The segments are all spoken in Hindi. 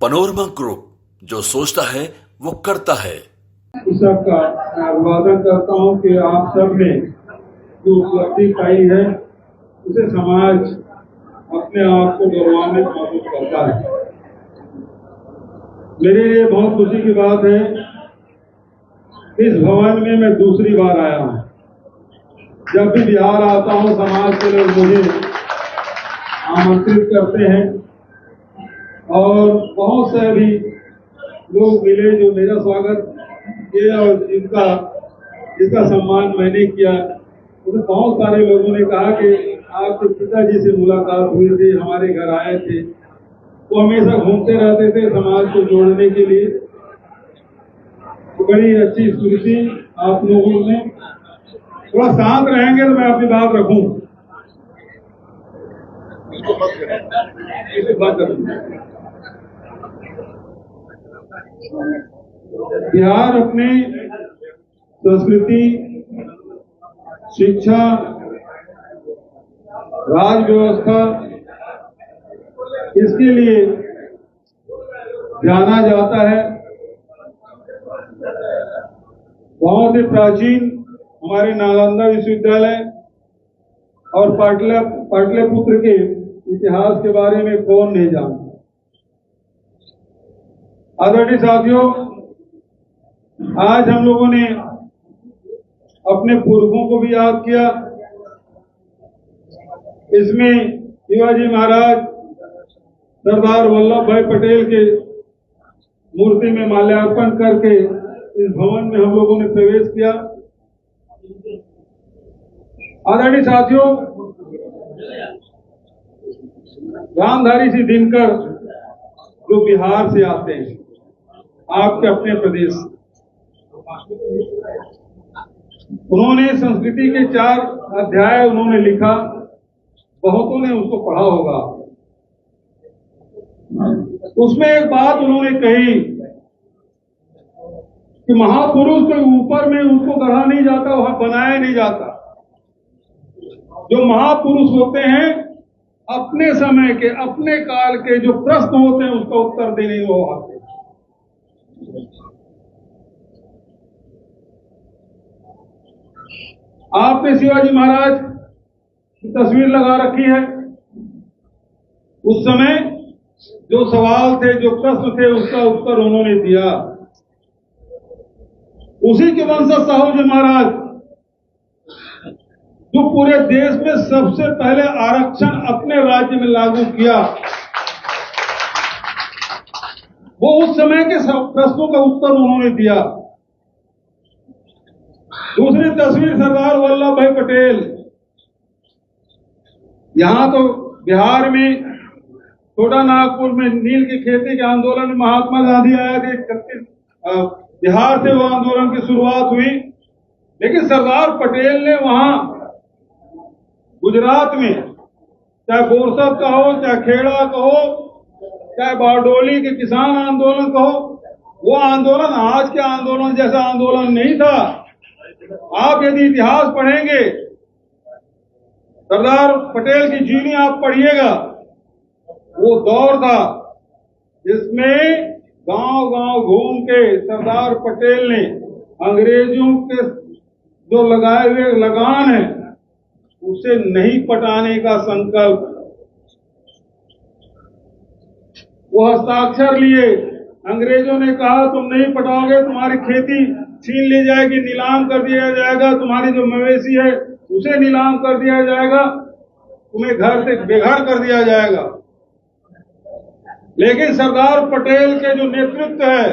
पनोरमा ग्रुप, जो सोचता है वो करता है। इस सबका मैं अभिवादन करता हूं कि आप सब ने जो उपलब्धि पाई है उसे समाज अपने आप को गौरवान्वित महसूस करता है। मेरे लिए बहुत खुशी की बात है, इस भवन में मैं दूसरी बार आया हूं। जब भी बिहार आता हूं, समाज के लोग मुझे आमंत्रित करते हैं और बहुत से अभी लोग मिले जो मेरा स्वागत किया और जिसका सम्मान मैंने किया। तो बहुत सारे लोगों ने कहा कि आपके पिताजी से मुलाकात हुई थी, हमारे घर आए थे। वो हमेशा घूमते रहते थे समाज को जोड़ने के लिए। तो बड़ी अच्छी स्मृति आप लोगों ने। थोड़ा शांत रहेंगे तो मैं अपनी बात रखूं। बिहार अपनी संस्कृति, शिक्षा, राज व्यवस्था, इसके लिए जाना जाता है। बहुत ही प्राचीन हमारे नालंदा विश्वविद्यालय और पाटलिपुत्र के इतिहास के बारे में कौन नहीं जानता। आदरणीय साथियों, आज हम लोगों ने अपने पुरखों को भी याद किया। इसमें शिवाजी महाराज, सरदार वल्लभ भाई पटेल के मूर्ति में माल्यार्पण करके इस भवन में हम लोगों ने प्रवेश किया। आदरणीय साथियों, रामधारी सिंह दिनकर जो बिहार से आते हैं, आपके अपने प्रदेश, उन्होंने संस्कृति के 4 अध्याय उन्होंने लिखा। बहुतों ने उसको पढ़ा होगा। उसमें एक बात उन्होंने कही कि महापुरुष के ऊपर में उसको गढ़ा नहीं जाता, वहां बनाया नहीं जाता। जो महापुरुष होते हैं, अपने समय के, अपने काल के जो प्रश्न होते हैं उसका उत्तर देने वो आते हैं। आपने शिवाजी महाराज की तस्वीर लगा रखी है। उस समय जो सवाल थे, जो प्रश्न थे, उसका उत्तर उन्होंने दिया। उसी के वंशज साहू जी महाराज, जो पूरे देश में सबसे पहले आरक्षण अपने राज्य में लागू किया, वो उस समय के प्रश्नों का उत्तर उन्होंने दिया। दूसरी तस्वीर सरदार वल्लभ भाई पटेल। यहां तो बिहार में छोटा नागपुर में नील की खेती के आंदोलन में महात्मा गांधी आए थे। बिहार से वो आंदोलन की शुरुआत हुई, लेकिन सरदार पटेल ने वहां गुजरात में, चाहे बोरसद का हो, चाहे खेड़ा का हो, चाहे बारडोली के किसान आंदोलन का हो, वो आंदोलन आज के आंदोलन जैसा आंदोलन नहीं था। आप यदि इतिहास पढ़ेंगे, सरदार पटेल की जीवनी आप पढ़िएगा, वो दौर था जिसमें गांव-गांव घूम के सरदार पटेल ने अंग्रेजों के जो लगाए हुए लगान है उसे नहीं पटाने का संकल्प, वो हस्ताक्षर लिए। अंग्रेजों ने कहा तुम नहीं पटाओगे, तुम्हारी खेती छीन ली जाएगी, नीलाम कर दिया जाएगा, तुम्हारी जो मवेशी है उसे नीलाम कर दिया जाएगा, तुम्हें घर से बेघर कर दिया जाएगा। लेकिन सरदार पटेल के जो नेतृत्व है,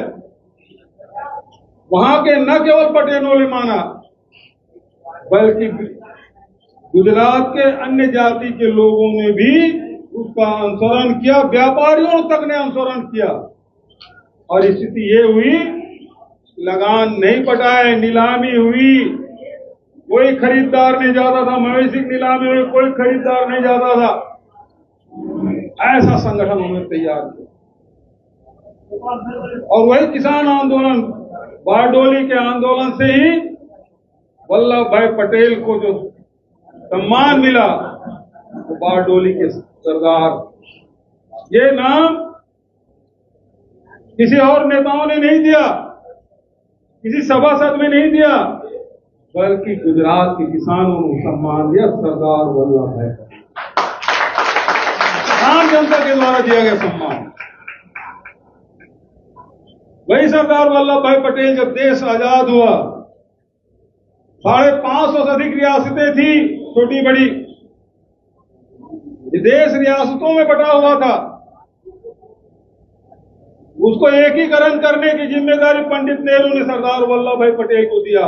वहां के न केवल पटेलों ने माना, बल्कि गुजरात के अन्य जाति के लोगों ने भी उसका अनुसरण किया, व्यापारियों तक ने अनुसरण किया। और स्थिति ये हुई, लगान नहीं पटाए, नीलामी हुई, कोई खरीदार नहीं जाता था, मवेशी की नीलामी में कोई खरीदार नहीं जाता था। ऐसा संगठन उन्होंने तैयार किया। और वही किसान आंदोलन, बारडोली के आंदोलन से ही वल्लभ भाई पटेल को जो सम्मान मिला, वो बारडोली के सरदार, ये नाम किसी और नेताओं ने नहीं दिया, किसी सभासद में नहीं दिया, बल्कि गुजरात के किसानों ने सम्मान दिया सरदार वल्लभ भाई पटेल। आम जनता के द्वारा दिया गया सम्मान। वही सरदार वल्लभ भाई पटेल जब देश आजाद हुआ, 550 से अधिक रियासतें थी, छोटी बड़ी। देश रियासतों में बटा हुआ था। उसको एकीकरण करने की जिम्मेदारी पंडित नेहरू ने सरदार वल्लभ भाई पटेल को दिया।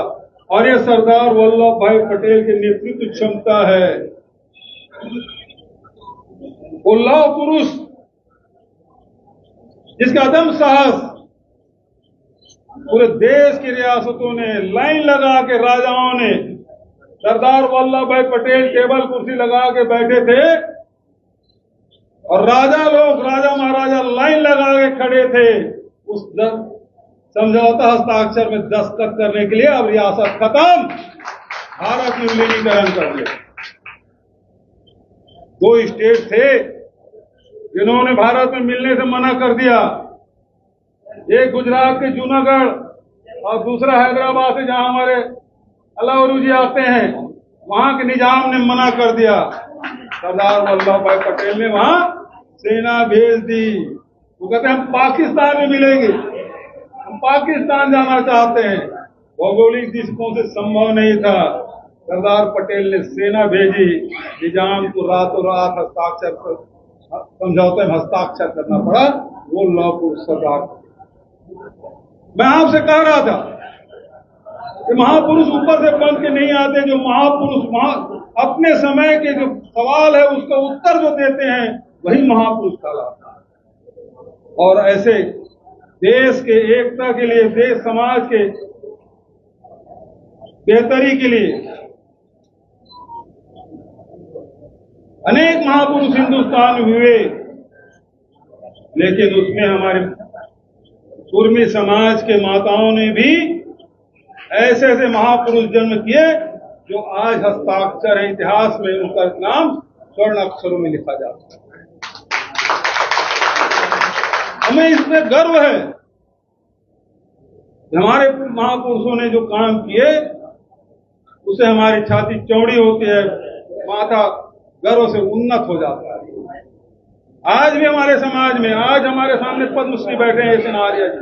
और ये सरदार वल्लभ भाई पटेल की नेतृत्व क्षमता है। वो लौह पुरुष, जिसका अदम साहस पूरे देश की रियासतों ने लाइन लगा के, राजाओं ने, सरदार वल्लभ भाई पटेल टेबल कुर्सी लगा के बैठे थे और राजा महाराजा लाइन लगा के खड़े थे उस समझौता हस्ताक्षर में दस्तखत करने के लिए। अब रियासत खत्म, भारत में विलीनीकरण कर ले। 2 स्टेट थे जिन्होंने भारत में मिलने से मना कर दिया, एक गुजरात के जूनागढ़ और दूसरा हैदराबाद से जहां हमारे अलाउरू जी आते हैं, वहां के निजाम ने मना कर दिया। सरदार वल्लभ भाई पटेल ने वहां सेना भेज दी। वो कहते हैं हम पाकिस्तान में मिलेंगे, हम पाकिस्तान जाना चाहते हैं। भौगोलिक दृष्टिकोण से संभव नहीं था। सरदार पटेल ने सेना भेजी, निजाम को रातों रात समझौते में हस्ताक्षर करना पड़ा। वो लौह पुरुष सरदार। मैं आपसे कह रहा था कि महापुरुष ऊपर से बन के नहीं आते। जो महापुरुष अपने समय के जो सवाल है उसका उत्तर जो देते हैं, वही महापुरुष कहलाता है। और ऐसे देश के एकता के लिए, देश समाज के बेहतरी के लिए अनेक महापुरुष हिंदुस्तान में हुए, लेकिन उसमें हमारे कुर्मी समाज के माताओं ने भी ऐसे ऐसे महापुरुष जन्म किए जो आज हस्ताक्षर है इतिहास में, उनका नाम स्वर्ण अक्षरों में लिखा जाता है। हमें इसमें गर्व है कि हमारे महापुरुषों ने जो काम किए उसे हमारी छाती चौड़ी होती है, माथा गर्व से उन्नत हो जाता है। आज भी हमारे समाज में, आज हमारे सामने पद्मश्री बैठे हैं एस.एन. आर्या जी,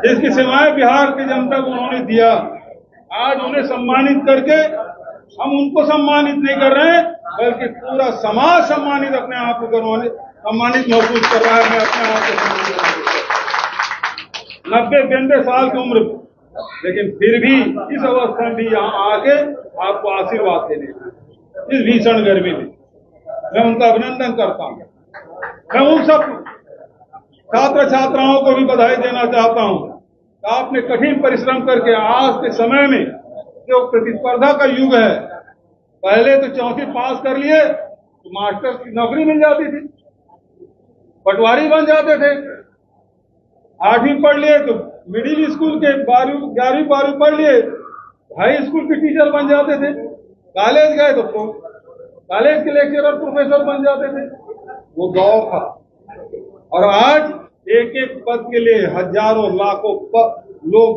जिसकी सेवाएं बिहार की जनता को उन्होंने दिया। आज उन्हें सम्मानित करके हम उनको सम्मानित नहीं कर रहे हैं, बल्कि पूरा समाज सम्मानित अपने आप को सम्मानित महसूस कर रहा है। मैं अपने आप को 90-92 साल की उम्र, लेकिन फिर भी इस अवस्था में भी यहाँ आके आपको आशीर्वाद देने, इस भीषण गर्मी में मैं उनका अभिनंदन करता हूँ। मैं उन सब छात्र छात्राओं को भी बधाई देना चाहता हूँ। आपने कठिन परिश्रम करके आज के समय में जो प्रतिस्पर्धा का युग है, पहले तो 4वीं पास कर लिए तो मास्टर की नौकरी मिल जाती थी, पटवारी बन जाते थे। 8वीं पढ़ लिए तो मिडिल स्कूल के 11वीं पढ़ लिए, हाई स्कूल के टीचर बन जाते थे। कॉलेज गए तो कॉलेज के लेक्चरर प्रोफेसर बन जाते थे। वो दौर था। और आज एक एक पद के लिए हजारों लाखों लोग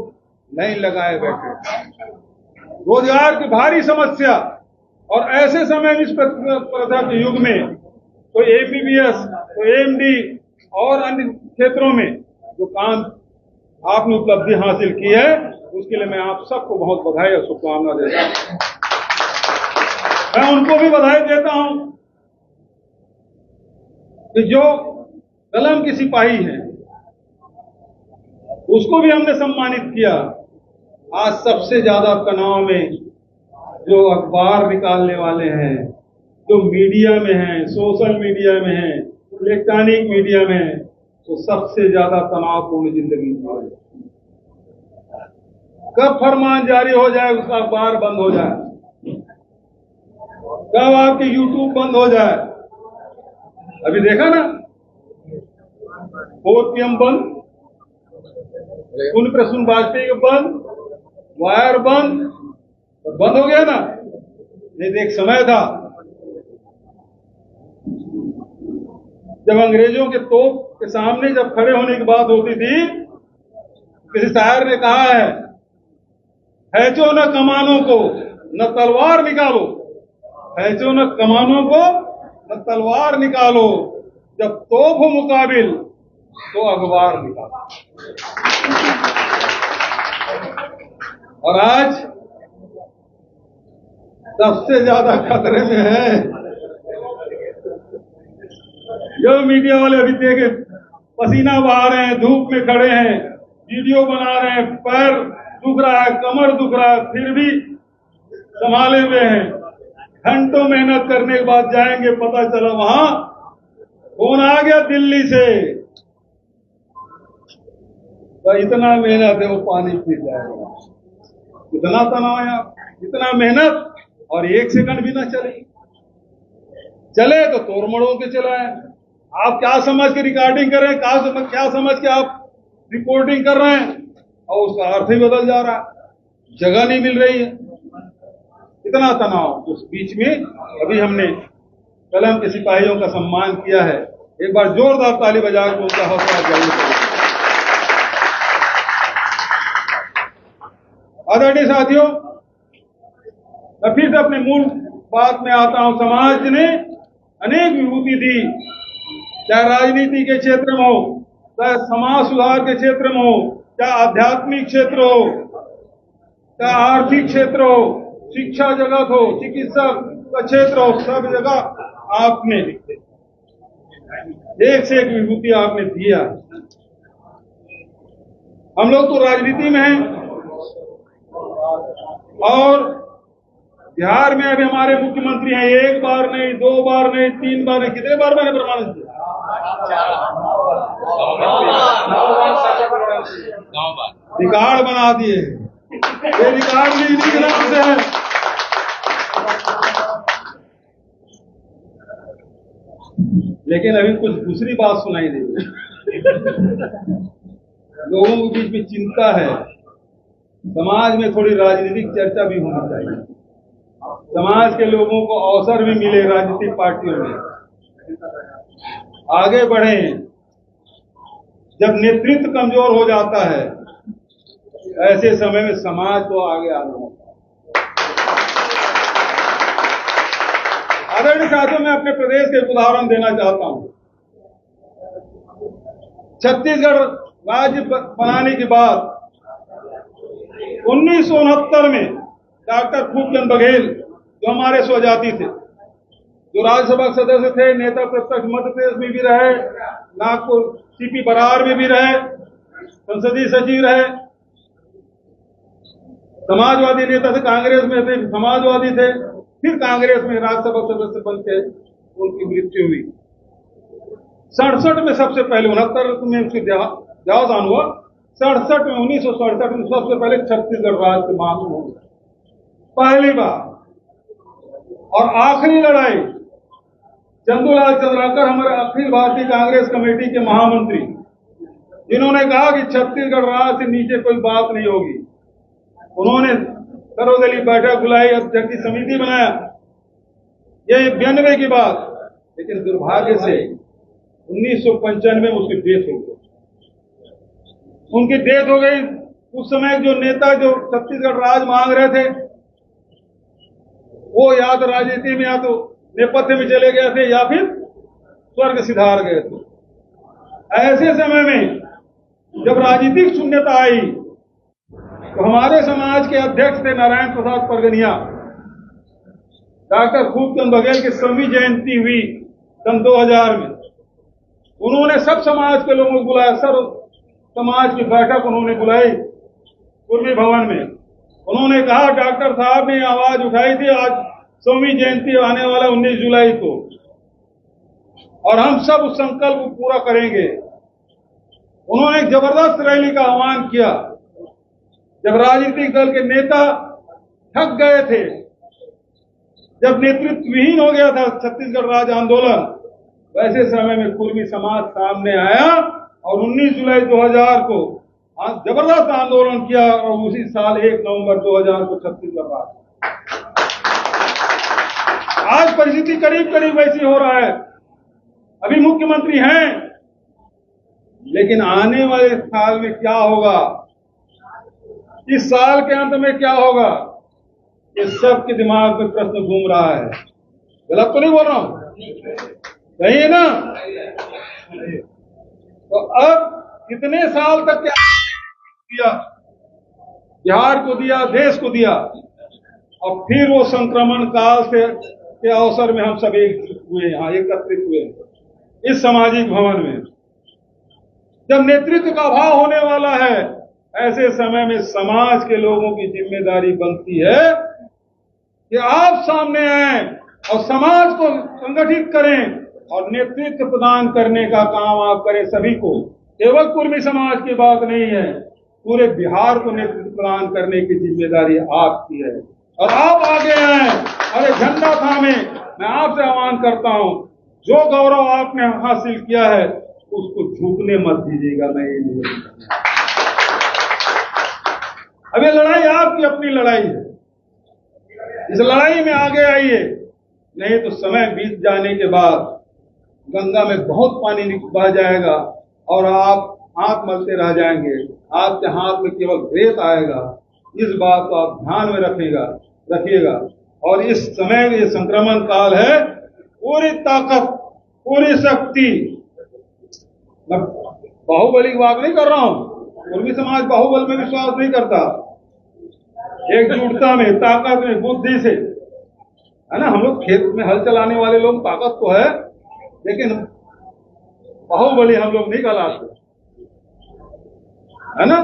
लाइन लगाए बैठे। रोजगार की भारी समस्या, और ऐसे समय में इस प्रतिस्पर्धा के युग में तो एमबीबीएस, तो एमडी और अन्य क्षेत्रों में जो काम आपने उपलब्धि हासिल की है, उसके लिए मैं आप सबको बहुत बधाई और शुभकामना देता हूं। मैं उनको भी बधाई देता हूं कि जो कलम की सिपाही है, उसको भी हमने सम्मानित किया। आज सबसे ज्यादा तनाव में जो अखबार निकालने वाले हैं, जो मीडिया में हैं, सोशल मीडिया में हैं, इलेक्ट्रॉनिक मीडिया में हैं, तो सबसे ज्यादा तनावपूर्ण जिंदगी है। कब फरमान जारी हो जाए, उसका अखबार बंद हो जाए, कब आपके यूट्यूब बंद हो जाए। अभी देखा ना, 4 PM बंद, पुण्य प्रसून वाजपेयी बंद, वायर बंद, बंद हो गया ना। नहीं, एक समय था जब अंग्रेजों के तोप के सामने जब खड़े होने की बात होती थी, किसी शायर ने कहा है जो न कमानों को न तलवार निकालो, है जो न कमानों को न तलवार निकालो, जब तोप हो मुकाबिल तो अखबार निकालो। और आज सबसे ज्यादा खतरे में है जो मीडिया वाले अभी देखे पसीना बहा रहे हैं, धूप में खड़े हैं, वीडियो बना रहे हैं, पैर दुख रहा है, कमर दुख रहा है, फिर भी संभाले हुए हैं। घंटों मेहनत करने के बाद जाएंगे, पता चला वहां फोन आ गया दिल्ली से, तो इतना मेहनत है वो पानी पी जाएगा। इतना तनाव है, इतना मेहनत, और एक सेकंड भी ना चले तो तोड़ मड़ोड़ के चलाए। आप क्या समझ के रिकॉर्डिंग कर रहे हैं, क्या समझ के आप रिपोर्टिंग कर रहे हैं, और उसका अर्थ ही बदल जा रहा है, जगह नहीं मिल रही है। इतना तनाव। उस बीच में अभी हमने कलम के सिपाहियों का सम्मान किया है, एक बार जोरदार ताली बजाकर उनका हौसला अफजाई करें। आदरणीय साथियों, मैं फिर से अपने मूल बात में आता हूं। समाज ने अनेक विभूति दी, चाहे राजनीति के क्षेत्र में हो, चाहे समाज सुधार के क्षेत्र में हो, चाहे आध्यात्मिक क्षेत्र हो, चाहे आर्थिक क्षेत्र हो, शिक्षा जगत हो, चिकित्सक का क्षेत्र हो, सब जगह आपने एक से एक विभूति आपने दिया। हम लोग तो राजनीति में हैं, और बिहार में अभी हमारे मुख्यमंत्री हैं, एक बार नहीं, दो बार नहीं, तीन बार नहीं, कितने बार मैंने प्रमाण किया? रिकॉर्ड बना दिए। ये रिकॉर्ड भी इन्हीं के नाम से है। लेकिन अभी कुछ दूसरी बात सुनाई दे लोगों के बीच में चिंता है। समाज में थोड़ी राजनीतिक चर्चा भी होनी चाहिए, समाज के लोगों को अवसर भी मिले राजनीतिक पार्टियों में आगे बढ़े। जब नेतृत्व कमजोर हो जाता है, ऐसे समय में समाज तो आगे आना होता है। आदरणीय साथियों, मैं अपने प्रदेश के उदाहरण देना चाहता हूं। छत्तीसगढ़ राज्य बनाने के बाद 1969 में डॉक्टर खूबचंद बघेल, जो हमारे स्वजाति थे, जो राज्यसभा सदस्य थे, नेता प्रतिपक्ष मध्य प्रदेश में भी रहे, नागपुर सीपी बरार में भी रहे, संसदीय सचिव रहे, समाजवादी नेता थे, कांग्रेस में थे, समाजवादी थे, फिर कांग्रेस में राज्यसभा सदस्य बनते उनकी मृत्यु हुई। 67 में सबसे पहले, 69 में उसकी देहावसान हुआ, 67 में 1967 में सबसे पहले छत्तीसगढ़ राज्य के मांग हो पहली बार। और आखिरी लड़ाई चंदूलाल चंद्राकर, हमारे अखिल भारतीय कांग्रेस कमेटी के महामंत्री, जिन्होंने कहा कि छत्तीसगढ़ राज्य से नीचे कोई बात नहीं होगी, उन्होंने सर्वदलीय बैठक बुलाई, अध्यक्ष समिति बनाया। ये 92 की बात, लेकिन दुर्भाग्य से 1995 में उसकी डेथ हो गई। उनकी डेथ हो गई। उस समय जो नेता जो छत्तीसगढ़ राज मांग रहे थे, वो या तो राजनीति में, या तो नेपथ्य में चले गए थे, या फिर स्वर्ग सिधार गए थे। ऐसे समय में जब राजनीतिक शून्यता आई, तो हमारे समाज के अध्यक्ष थे नारायण प्रसाद परगनिया। डॉक्टर खूबचंद बघेल की 100वीं जयंती हुई सन 2000 में। उन्होंने सब समाज के लोगों को बुलाया, सर्व समाज की बैठक उन्होंने बुलाई कुर्मी भवन में। उन्होंने कहा, डॉक्टर साहब ने आवाज उठाई थी, आज 100वीं जयंती आने वाला 19 जुलाई को, और हम सब उस संकल्प को पूरा करेंगे। उन्होंने एक जबरदस्त रैली का आह्वान किया। जब राजनीतिक दल के नेता थक गए थे, जब नेतृत्व विहीन हो गया था छत्तीसगढ़ राज्य आंदोलन, वैसे समय में कुर्मी समाज सामने आया और 19 जुलाई 2000 को जबरदस्त आंदोलन किया, और उसी साल 1 नवंबर 2000 को छत्तीसगढ़ राज्य। आज परिस्थिति करीब करीब वैसी हो रहा है। अभी भी मुख्यमंत्री हैं, लेकिन आने वाले साल में क्या होगा, इस साल के अंत में क्या होगा, ये सबके दिमाग में प्रश्न घूम रहा है। गलत तो नहीं बोल रहा हूं? सही है ना? तो अब कितने साल तक क्या दिया, बिहार को दिया, देश को दिया, और फिर वो संक्रमण काल से के अवसर में हम सब एकजुट हुए, यहाँ एकत्रित हुए इस सामाजिक भवन में। जब नेतृत्व का अभाव होने वाला है, ऐसे समय में समाज के लोगों की जिम्मेदारी बनती है कि आप सामने आए और समाज को संगठित करें और नेतृत्व प्रदान करने का काम आप करें सभी को। केवल कुर्मी समाज की बात नहीं है, पूरे बिहार को नेतृत्व प्रदान करने की जिम्मेदारी आपकी है और आप आगे आए। अरे झंडा थामे, मैं आपसे आह्वान करता हूं, जो गौरव आपने हासिल किया है उसको झुकने मत दीजिएगा। मैं ये नहीं, अब ये लड़ाई आपकी अपनी लड़ाई है, इस लड़ाई में आगे आइए, नहीं तो समय बीत जाने के बाद गंगा में बहुत पानी बह जाएगा और आप हाथ मलते रह जाएंगे, आपके हाथ में केवल रेत आएगा। इस बात को आप ध्यान में रखिएगा। और इस समय ये संक्रमण काल है, पूरी ताकत, पूरी शक्ति, मैं बाहुबली की बात नहीं कर रहा हूं, कुर्मी समाज बाहुबल में विश्वास नहीं करता, एकजुटता में, ताकत में, बुद्धि से, है ना। हम लोग खेत में हल चलाने वाले लोग, ताकत तो है, लेकिन बाहुबली हम लोग नहीं कहलाते, है ना।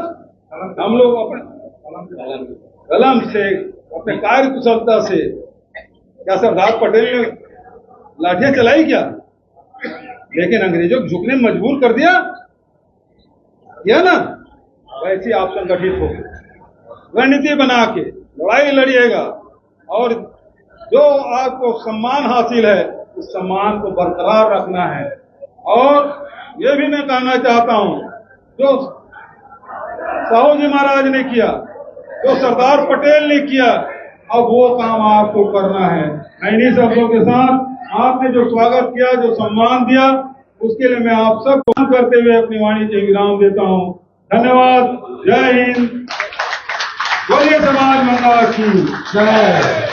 हम लोग अपने कलम से, अपने कार्य कुशलता से, क्या सरदार पटेल ने लाठियां चलाई क्या, लेकिन अंग्रेजों को झुकने में मजबूर कर दिया ना। वैसे आप संगठित हो, रणनीति बना के लड़ाई लड़िएगा और जो आपको सम्मान हासिल है उस सम्मान को बरकरार रखना है। और ये भी मैं कहना चाहता हूं, जो साहू जी महाराज ने किया, जो सरदार पटेल ने किया, अब वो काम आपको करना है। इन्हीं शब्दों के साथ आपने जो स्वागत किया, जो सम्मान दिया, उसके लिए मैं आप सब को करते हुए अपनी वाणी के विराम देता हूं। धन्यवाद। जय हिंद, बोलिए समाज मंगल की जय।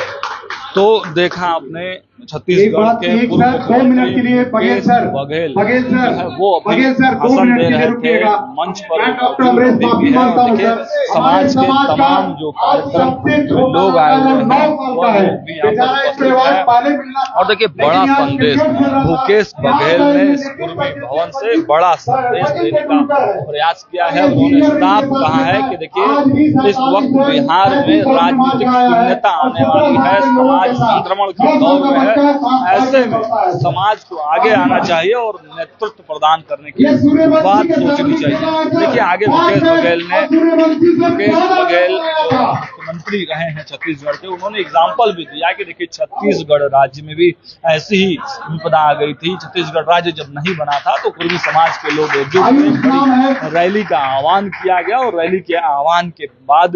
तो देखा आपने छत्तीसगढ़ के पूर्व मुख्यमंत्री भूपेश बघेल वो अपनी भाषण दे रहे थे मंच पर। देखिए समाज के तमाम जो कार्यक्रम लोग आए हुए हैं वो भी यहाँ पर और देखिए बड़ा संदेश भूपेश बघेल ने इस कुर्मी भवन से बड़ा संदेश देने का प्रयास किया है। उन्होंने साफ कहा है कि देखिए इस वक्त बिहार में राजनीतिक शून्यता आने वाली है, समाज संक्रमण के दौर में है, ऐसे में समाज को आगे आना चाहिए और नेतृत्व प्रदान करने की बात सोचनी चाहिए। देखिए आगे भूपेश बघेल जो मुख्यमंत्री रहे हैं छत्तीसगढ़ के, उन्होंने एग्जाम्पल भी दिया कि देखिए छत्तीसगढ़ राज्य में भी ऐसी ही विपदा आ गई थी। छत्तीसगढ़ राज्य जब नहीं बना था तो कुर्मी समाज के लोग एकजुट रैली का आह्वान किया गया और रैली के आह्वान के बाद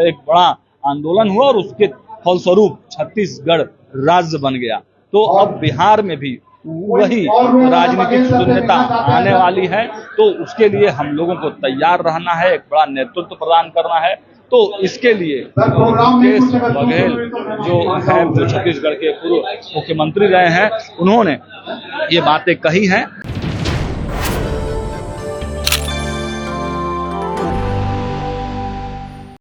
एक बड़ा आंदोलन हुआ और उसके फलस्वरूप छत्तीसगढ़ राज्य बन गया। तो अब बिहार में भी वही राजनीतिक शून्यता आने वाली है, तो उसके लिए हम लोगों को तैयार रहना है, एक बड़ा नेतृत्व प्रदान करना है। तो इसके लिए भूपेश बघेल जो है, जो छत्तीसगढ़ के पूर्व मुख्यमंत्री रहे हैं, उन्होंने ये बातें कही हैं